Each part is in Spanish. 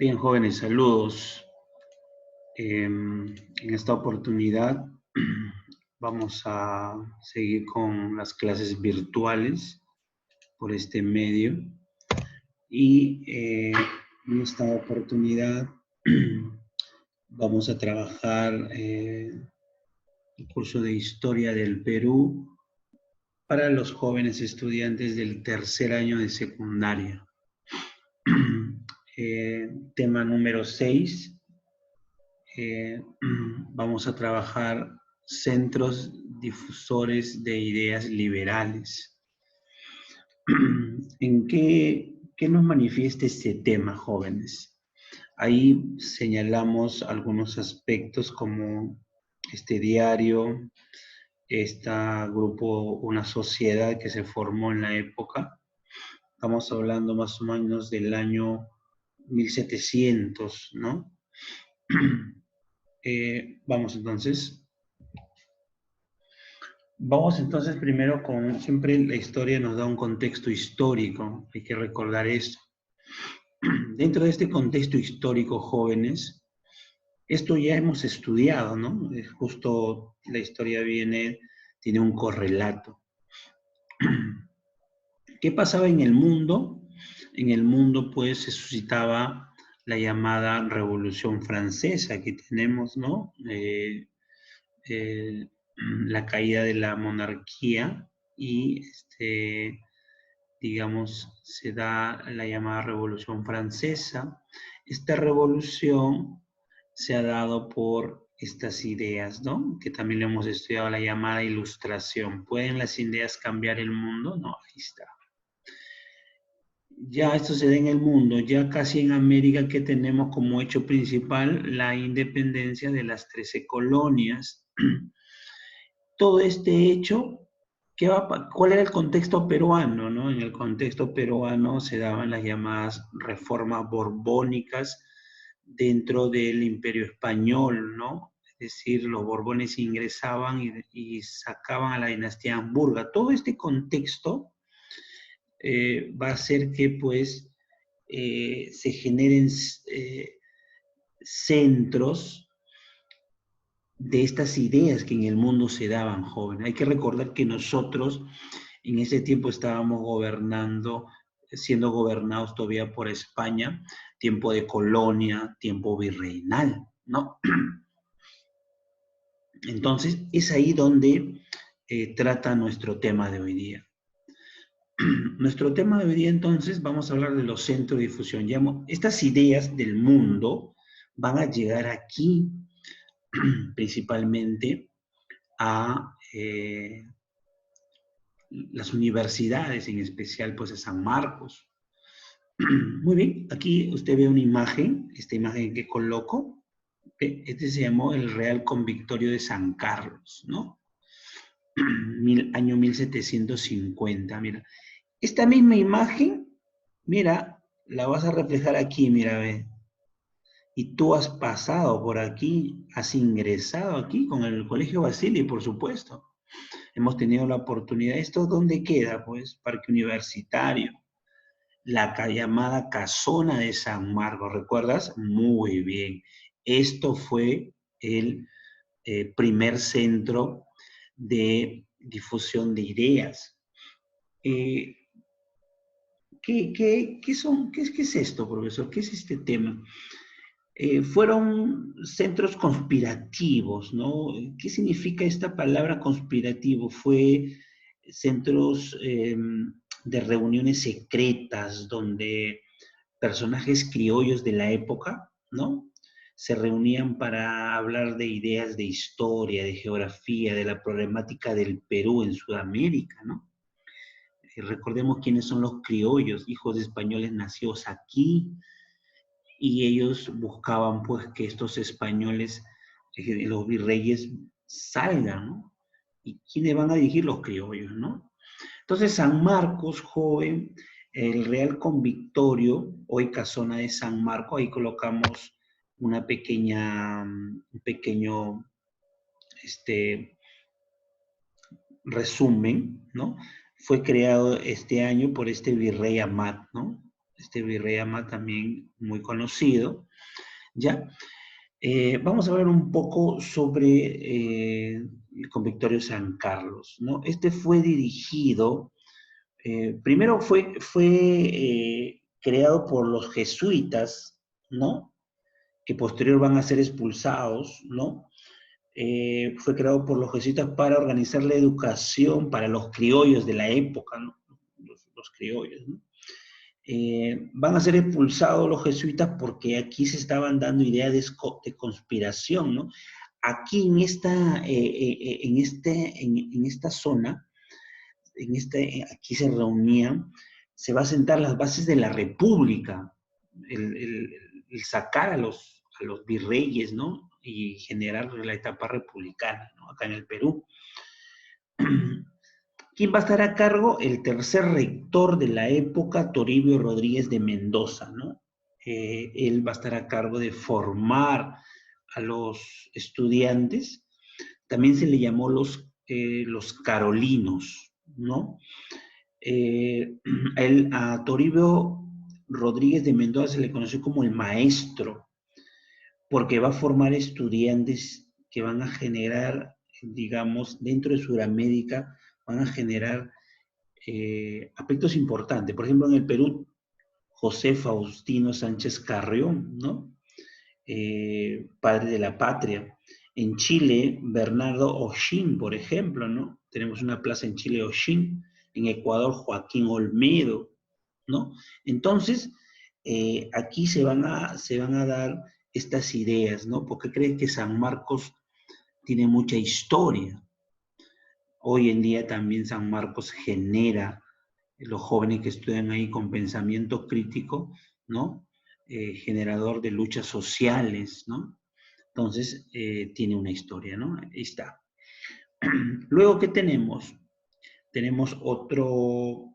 Bien, jóvenes, saludos. En esta oportunidad vamos a seguir con las clases virtuales por este medio y en esta oportunidad vamos a trabajar el curso de Historia del Perú para los jóvenes estudiantes del tercer año de secundaria. Tema número 6. Vamos a trabajar centros difusores de ideas liberales. ¿En qué nos manifiesta este tema, jóvenes? Ahí señalamos algunos aspectos como este diario, este grupo, una sociedad que se formó en la época. Estamos hablando más o menos del año 1700, ¿no? Vamos entonces. Vamos entonces primero con, siempre la historia nos da un contexto histórico, hay que recordar esto. Dentro de este contexto histórico, jóvenes, esto ya hemos estudiado, ¿no? Justo la historia tiene un correlato. ¿Qué pasaba en el mundo? En el mundo, pues, se suscitaba la llamada Revolución Francesa que tenemos, ¿no? La caída de la monarquía y, digamos, se da la llamada Revolución Francesa. Esta revolución se ha dado por estas ideas, ¿no? Que también lo hemos estudiado, la llamada Ilustración. ¿Pueden las ideas cambiar el mundo? No, ahí está. Ya esto se da en el mundo, ya casi en América, que tenemos como hecho principal la independencia de las 13 colonias. Todo este hecho, ¿cuál era el contexto peruano, no? En el contexto peruano se daban las llamadas reformas borbónicas dentro del Imperio Español, ¿no? Es decir, los borbones ingresaban y sacaban a la dinastía Hamburga. Todo este contexto va a hacer que, pues, se generen centros de estas ideas que en el mundo se daban, joven. Hay que recordar que nosotros en ese tiempo estábamos siendo gobernados todavía por España, tiempo de colonia, tiempo virreinal, ¿no? Entonces, es ahí donde trata nuestro tema de hoy día. Nuestro tema de hoy día, entonces, vamos a hablar de los centros de difusión. Estas ideas del mundo van a llegar aquí principalmente a las universidades, en especial pues a San Marcos. Muy bien, aquí usted ve una imagen, esta imagen que coloco, este se llamó el Real Convictorio de San Carlos, ¿no? Año 1750, mira. Esta misma imagen, mira, la vas a reflejar aquí, mira, ve. Y tú has pasado por aquí, has ingresado aquí con el Colegio Basili, por supuesto. Hemos tenido la oportunidad. ¿Esto dónde queda? Pues Parque Universitario. La llamada Casona de San Marcos, ¿recuerdas? Muy bien. Esto fue el primer centro de difusión de ideas. ¿Qué es esto, profesor? ¿Qué es este tema? Fueron centros conspirativos, ¿no? ¿Qué significa esta palabra conspirativo? Fue centros de reuniones secretas donde personajes criollos de la época, ¿no? Se reunían para hablar de ideas de historia, de geografía, de la problemática del Perú en Sudamérica, ¿no? Recordemos quiénes son los criollos, hijos de españoles nacidos aquí, y ellos buscaban pues que estos españoles, los virreyes, salgan, ¿no? ¿Y quiénes van a dirigir? Los criollos, ¿no? Entonces San Marcos, joven, el Real Convictorio, hoy Casona de San Marcos, ahí colocamos un pequeño resumen, ¿no? Fue creado este año por este virrey Amat, ¿no? este virrey Amat también muy conocido, ¿ya? Vamos a hablar un poco sobre el convictorio San Carlos, ¿no? Este fue dirigido, primero fue creado por los jesuitas, ¿no? Que posterior van a ser expulsados, ¿no? Fue creado por los jesuitas para organizar la educación para los criollos de la época, ¿no? Los criollos, ¿no? Van a ser expulsados los jesuitas porque aquí se estaban dando ideas de conspiración, ¿no? Aquí en esta zona, aquí se reunían, se va a sentar las bases de la república, el sacar a los virreyes, ¿no? Y generar la etapa republicana, ¿no? Acá en el Perú. ¿Quién va a estar a cargo? El tercer rector de la época, Toribio Rodríguez de Mendoza, ¿no? Él va a estar a cargo de formar a los estudiantes. También se le llamó los carolinos, ¿no? A Toribio Rodríguez de Mendoza se le conoció como el maestro, porque va a formar estudiantes que van a generar, digamos, dentro de Sudamérica, van a generar aspectos importantes. Por ejemplo, en el Perú, José Faustino Sánchez Carrión, ¿no? Padre de la patria. En Chile, Bernardo O'Higgins, por ejemplo, ¿no? Tenemos una plaza en Chile, O'Higgins. En Ecuador, Joaquín Olmedo, ¿no? Entonces, aquí se van a dar estas ideas, ¿no? Porque creen que San Marcos tiene mucha historia. Hoy en día también San Marcos genera los jóvenes que estudian ahí con pensamiento crítico, ¿no? Generador de luchas sociales, ¿no? Entonces, tiene una historia, ¿no? Ahí está. Luego, ¿qué tenemos? Tenemos otro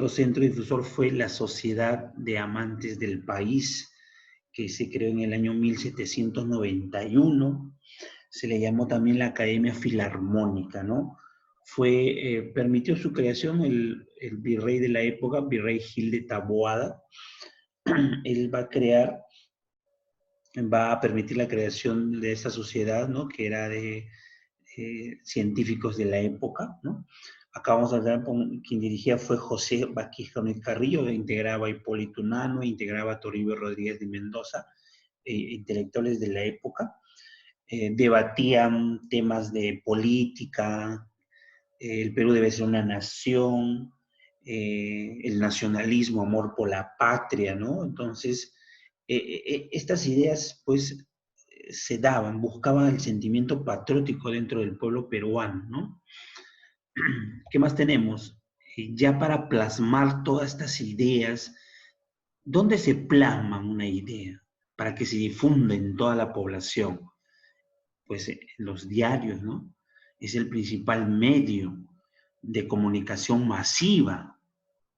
centro difusor, fue la Sociedad de Amantes del País, que se creó en el año 1791. Se le llamó también la Academia Filarmónica, ¿no? Permitió su creación el virrey de la época, virrey Gil de Taboada. Él va a permitir la creación de esta sociedad, ¿no? Que era de científicos de la época, ¿no? Acá vamos a hablar con quien dirigía fue José Baquijano Carrillo, que integraba a Hipólito Unanue, integraba a Toribio Rodríguez de Mendoza, intelectuales de la época. Debatían temas de política, el Perú debe ser una nación, el nacionalismo, amor por la patria, ¿no? Entonces, estas ideas, pues, se daban, buscaban el sentimiento patriótico dentro del pueblo peruano, ¿no? ¿Qué más tenemos? Ya para plasmar todas estas ideas, ¿dónde se plasman una idea? Para que se difunda en toda la población. Pues los diarios, ¿no? Es el principal medio de comunicación masiva,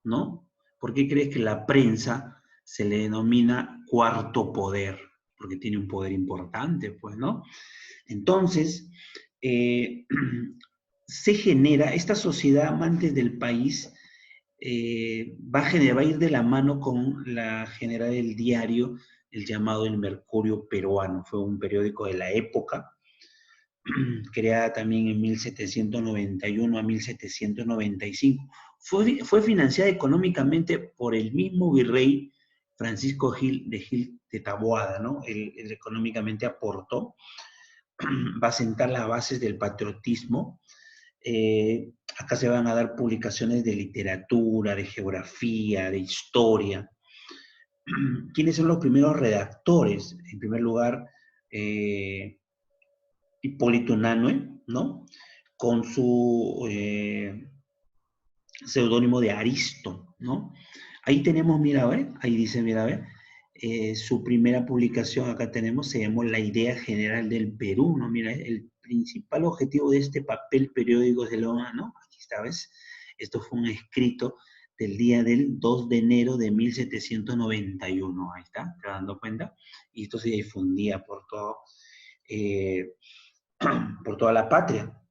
¿no? ¿Por qué crees que la prensa se le denomina cuarto poder? Porque tiene un poder importante, pues, ¿no? Entonces, se genera, esta sociedad amante del país va a ir de la mano con la general del diario, el llamado El Mercurio Peruano. Fue un periódico de la época, creada también en 1791 a 1795. Fue financiada económicamente por el mismo virrey Francisco Gil de Taboada, ¿no? Él económicamente aportó, va a sentar las bases del patriotismo. Acá se van a dar publicaciones de literatura, de geografía, de historia. ¿Quiénes son los primeros redactores? En primer lugar, Hipólito Unanue, ¿no? Con su seudónimo de Aristo, ¿no? Ahí tenemos, mira, a ver, ahí dice, mira, a ver, su primera publicación, acá tenemos, se llamó La Idea General del Perú, ¿no? Mira, el principal objetivo de este papel periódico de Loma, ¿no? Aquí está, ¿ves? Esto fue un escrito del día del 2 de enero de 1791, ahí está, ¿te vas dando cuenta? Y esto se difundía por todo, por toda la patria.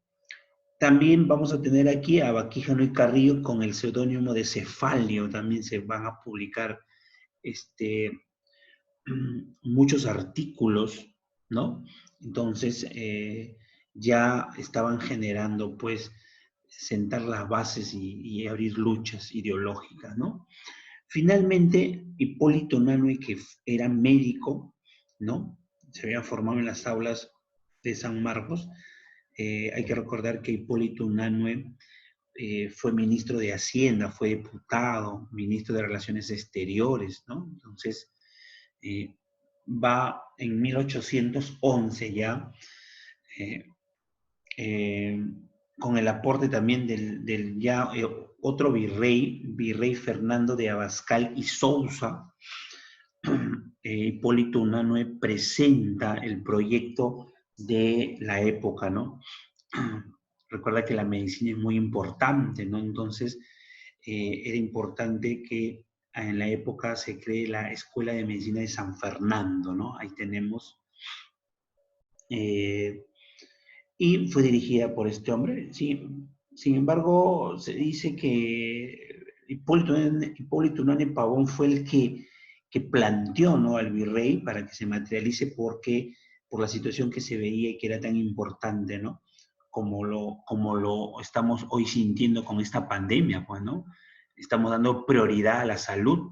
También vamos a tener aquí a Baquijano y Carrillo con el seudónimo de Cefalio. También se van a publicar muchos artículos, ¿no? Entonces, ya estaban generando, pues, sentar las bases y abrir luchas ideológicas, ¿no? Finalmente, Hipólito Unanue, que era médico, ¿no? Se había formado en las aulas de San Marcos. Hay que recordar que Hipólito Unanue fue ministro de Hacienda, fue diputado, ministro de Relaciones Exteriores, ¿no? Entonces, va en 1811 ya, eh, eh, con el aporte también del ya otro virrey Fernando de Abascal y Sousa. Hipólito Unanue presenta el proyecto de la época, ¿no? Recuerda que la medicina es muy importante, ¿no? Entonces, era importante que en la época se cree la Escuela de Medicina de San Fernando, ¿no? Ahí tenemos. Y fue dirigida por este hombre. Sí. Sin embargo, se dice que Hipólito Unanue Pavón fue el que planteó, ¿no?, al virrey para que se materialice por la situación que se veía y que era tan importante, ¿no? Como lo estamos hoy sintiendo con esta pandemia, pues, ¿no? Estamos dando prioridad a la salud.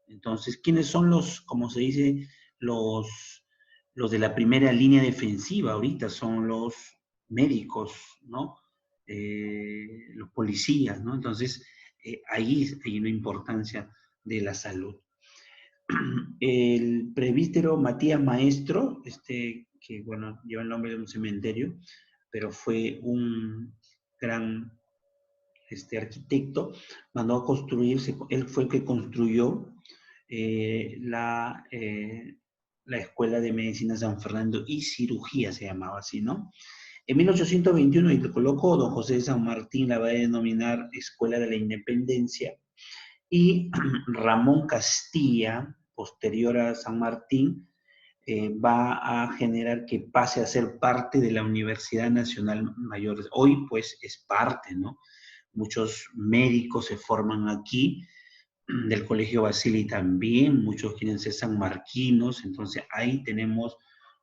Entonces, ¿quiénes son como se dice, los de la primera línea defensiva ahorita? Son los médicos, ¿no? Los policías, ¿no? Entonces, ahí hay una importancia de la salud. El presbítero Matías Maestro, que, bueno, lleva el nombre de un cementerio, pero fue un gran arquitecto, mandó a construirse, él fue el que construyó la Escuela de Medicina San Fernando y Cirugía, se llamaba así, ¿no? En 1821, y lo colocó, don José de San Martín la va a denominar Escuela de la Independencia, y Ramón Castilla, posterior a San Martín, va a generar que pase a ser parte de la Universidad Nacional Mayor. Hoy, pues, es parte, ¿no? Muchos médicos se forman aquí, del Colegio Basili también, muchos quieren ser sanmarquinos, entonces ahí tenemos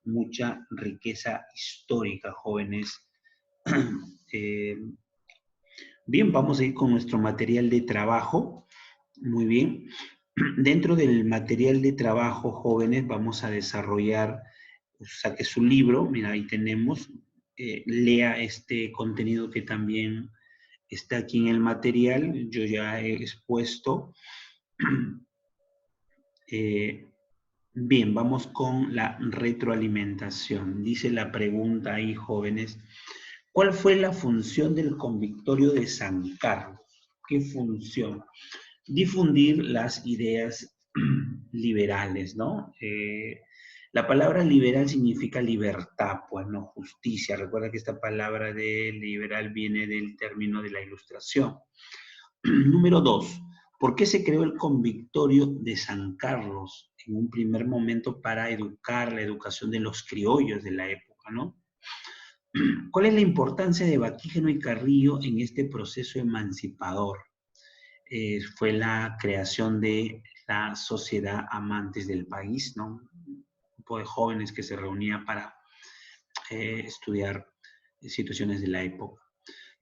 mucha riqueza histórica, jóvenes. Bien, vamos a ir con nuestro material de trabajo. Muy bien. Dentro del material de trabajo, jóvenes, vamos a desarrollar, saque su libro, mira, ahí tenemos, lea este contenido que también está aquí en el material, yo ya he expuesto. Bien, vamos con la retroalimentación. Dice la pregunta ahí, jóvenes, ¿cuál fue la función del Convictorio de San Carlos? ¿Qué función? Difundir las ideas liberales, ¿no? La palabra liberal significa libertad, pues, no justicia. Recuerda que esta palabra de liberal viene del término de la Ilustración. Número 2. ¿Por qué se creó el Convictorio de San Carlos? En un primer momento para educar, la educación de los criollos de la época, ¿no? ¿Cuál es la importancia de Baquijano y Carrillo en este proceso emancipador? Fue la creación de la Sociedad Amantes del País, ¿no? Un grupo de jóvenes que se reunía para estudiar situaciones de la época.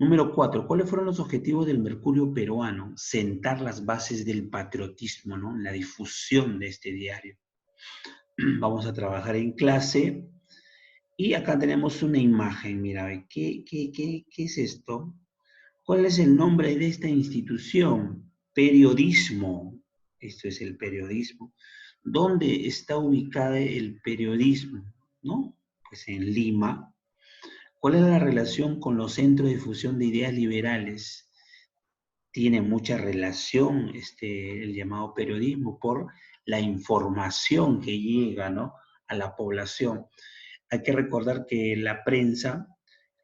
Número 4. ¿Cuáles fueron los objetivos del Mercurio peruano? Sentar las bases del patriotismo, ¿no? La difusión de este diario. Vamos a trabajar en clase. Y acá tenemos una imagen, mira, ¿qué es esto? ¿Cuál es el nombre de esta institución? Periodismo. Esto es el periodismo. ¿Dónde está ubicado el periodismo? ¿No? Pues en Lima. ¿Cuál es la relación con los centros de difusión de ideas liberales? Tiene mucha relación el llamado periodismo por la información que llega, ¿no?, a la población. Hay que recordar que la prensa,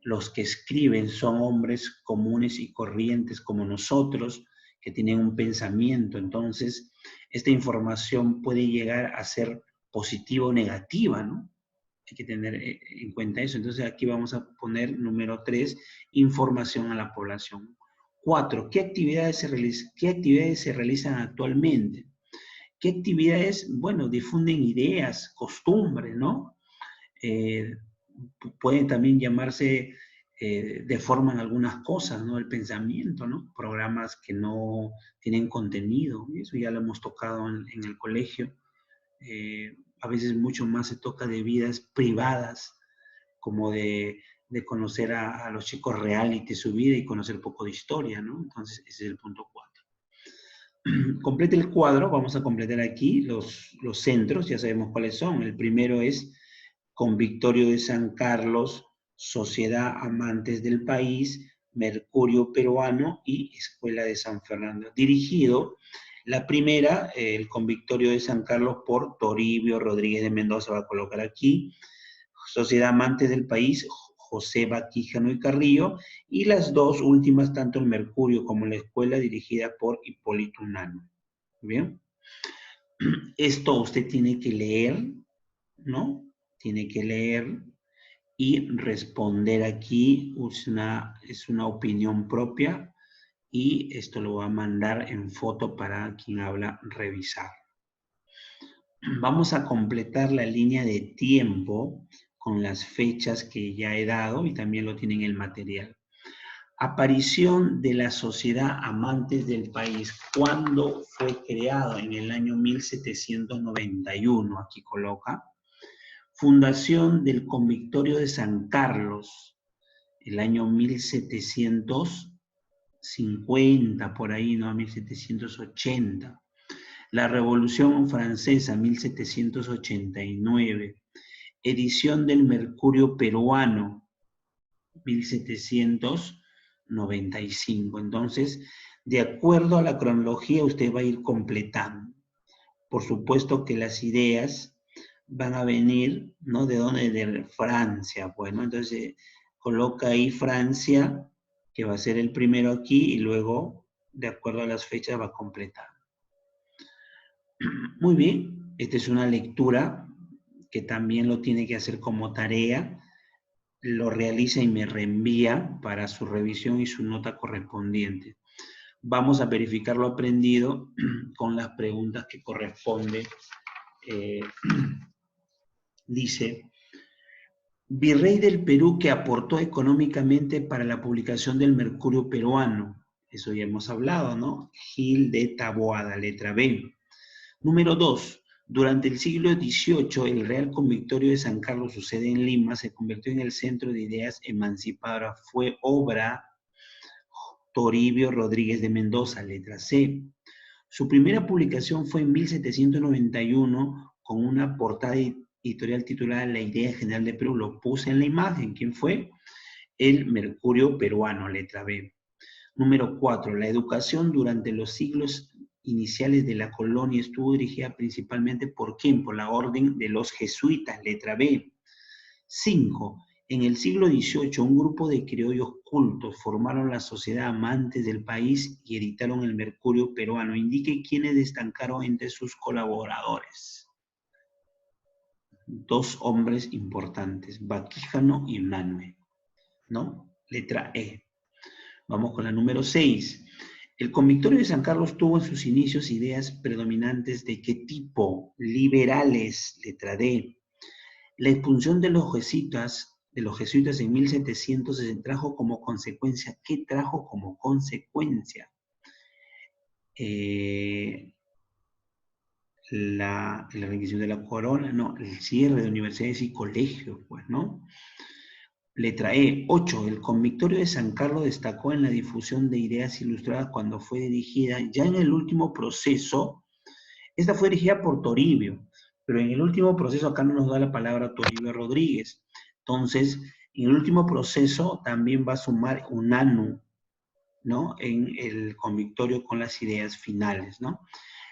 los que escriben son hombres comunes y corrientes como nosotros, que tienen un pensamiento. Entonces, esta información puede llegar a ser positiva o negativa, ¿no? Hay que tener en cuenta eso. Entonces aquí vamos a poner número 3, información a la población. 4, ¿qué actividades se realizan actualmente? ¿Qué actividades? Bueno, difunden ideas, costumbres, ¿no? Pueden también llamarse, deforman algunas cosas, ¿no? El pensamiento, ¿no? Programas que no tienen contenido, eso ya lo hemos tocado en el colegio. A veces mucho más se toca de vidas privadas, como de conocer a los chicos reality, su vida y conocer poco de historia, ¿no? Entonces, ese es el punto 4. Complete el cuadro, vamos a completar aquí los centros, ya sabemos cuáles son. El primero es Convictorio de San Carlos, Sociedad Amantes del País, Mercurio Peruano y Escuela de San Fernando. Dirigido, la primera, el Convictorio de San Carlos por Toribio Rodríguez de Mendoza, va a colocar aquí. Sociedad Amantes del País, José Baquíjano y Carrillo, y las dos últimas, tanto el Mercurio como la Escuela, dirigida por Hipólito Unanue. ¿Bien? Esto usted tiene que leer, ¿no? Tiene que leer y responder aquí. Es una opinión propia y esto lo va a mandar en foto para quien habla revisar. Vamos a completar la línea de tiempo con las fechas que ya he dado y también lo tienen en el material. Aparición de la Sociedad Amantes del País. ¿Cuándo fue creado? En el año 1791, aquí coloca. Fundación del Convictorio de San Carlos, el año 1750, por ahí, ¿no? 1780. La Revolución Francesa, 1789. Edición del Mercurio Peruano, 1795. Entonces, de acuerdo a la cronología, usted va a ir completando. Por supuesto que las ideas van a venir, ¿no? ¿De dónde? De Francia, pues, ¿no? Entonces, coloca ahí Francia, que va a ser el primero aquí, y luego, de acuerdo a las fechas, va a completar. Muy bien, esta es una lectura que también lo tiene que hacer como tarea, lo realiza y me reenvía para su revisión y su nota correspondiente. Vamos a verificar lo aprendido con las preguntas que corresponden. Dice, virrey del Perú que aportó económicamente para la publicación del Mercurio Peruano. Eso ya hemos hablado, ¿no? Gil de Taboada, letra B. Número 2. Durante el siglo XVIII, el Real Convictorio de San Carlos, su sede en Lima, se convirtió en el centro de ideas emancipadoras. Fue obra Toribio Rodríguez de Mendoza, letra C. Su primera publicación fue en 1791 con una portada editorial titulada La Idea General de Perú. Lo puse en la imagen. ¿Quién fue? El Mercurio Peruano, letra B. Número 4. La educación durante los siglos iniciales de la colonia estuvo dirigida principalmente por ¿quién? Por la orden de los jesuitas, letra B. 5. En el siglo XVIII, un grupo de criollos cultos formaron la Sociedad Amantes del País y editaron el Mercurio Peruano. Indique quiénes destacaron entre sus colaboradores. Dos hombres importantes, Baquíjano y Unanue, ¿no? Letra E. Vamos con la número 6. El Convictorio de San Carlos tuvo en sus inicios ideas predominantes de qué tipo? Liberales, letra D. La expulsión de los jesuitas en 1700 se trajo como consecuencia. ¿Qué trajo como consecuencia? La rendición de la corona, no, el cierre de universidades y colegios, pues, ¿no? Letra E, 8. El Convictorio de San Carlos destacó en la difusión de ideas ilustradas cuando fue dirigida, ya en el último proceso, esta fue dirigida por Toribio, pero en el último proceso, acá no nos da la palabra Toribio Rodríguez. Entonces, en el último proceso también va a sumar Unanue, ¿no? En el Convictorio con las ideas finales, ¿no?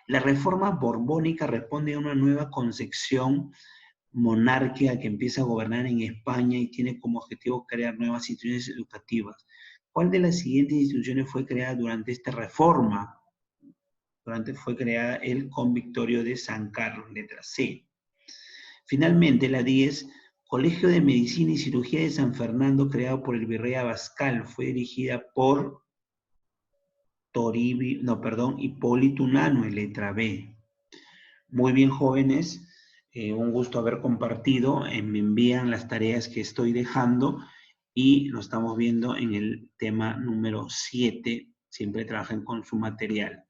La reforma borbónica responde a una nueva concepción monárquica que empieza a gobernar en España y tiene como objetivo crear nuevas instituciones educativas. ¿Cuál de las siguientes instituciones fue creada durante esta reforma? Fue creada el Convictorio de San Carlos, letra C. Finalmente, la 10, Colegio de Medicina y Cirugía de San Fernando, creado por el virrey Abascal. Fue dirigida por Hipólito Unanue, letra B. Muy bien, jóvenes. Un gusto haber compartido. Me envían las tareas que estoy dejando y nos estamos viendo en el tema número 7. Siempre trabajen con su material.